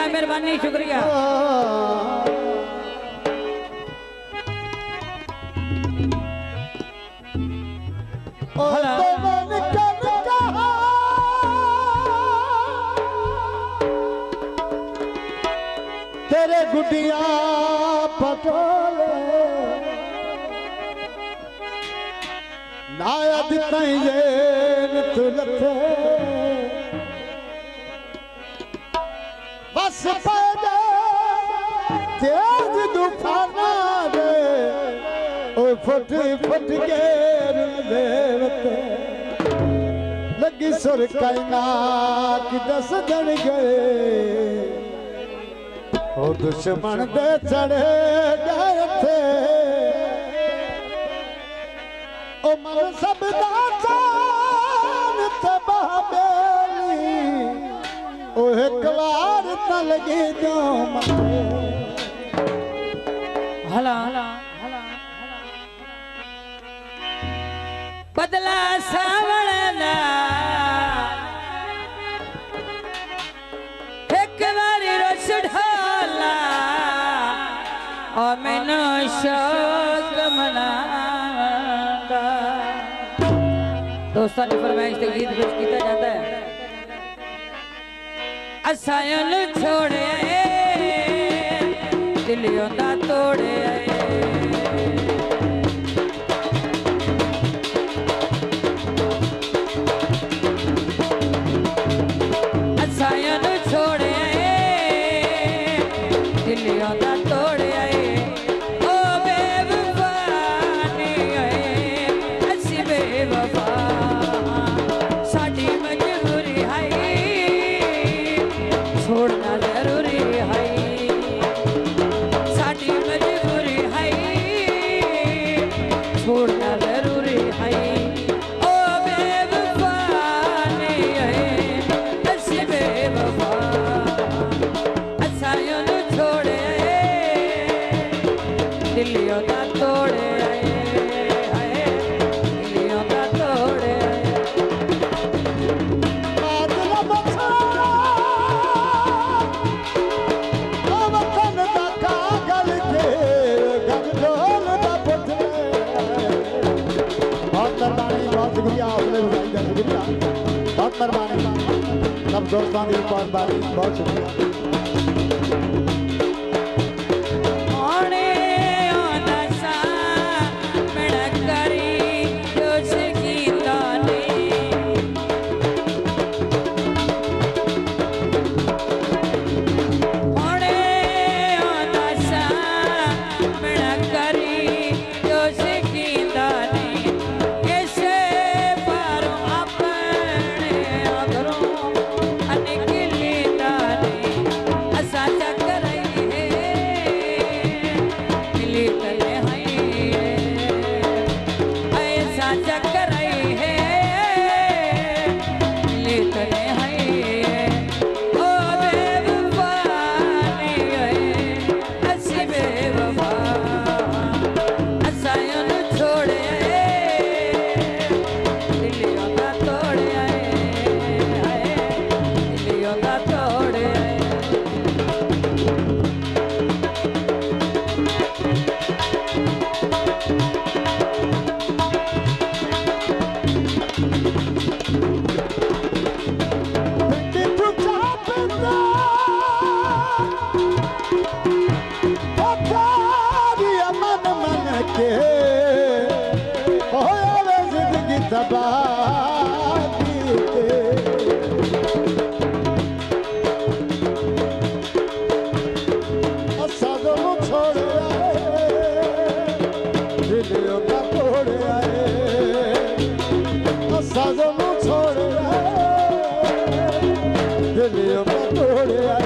शुक्रिया मेहरबानी शुक्रिया। तेरे गुडिया पटोले नायद तैन तुलते बस पैदे तेज दुफाना रे ओ फट फट के देवते लगी सुर कैना कि दस दिन गए ओ दुश्मन दे चढ़े गए थे ओ मन सब दाचान ते बहबेली ओ एक बार त लगी जो मते हला बदला सावणना एक बारी रोश ढाला और मैंने शौक मनाता। दोस्तों ने फरमाइश से गीत पेश किया जाता है। असायन छोड़े दिलियों दा तोड़े सब दोस्तों की बहुत बहुत शुक्रिया। छोड़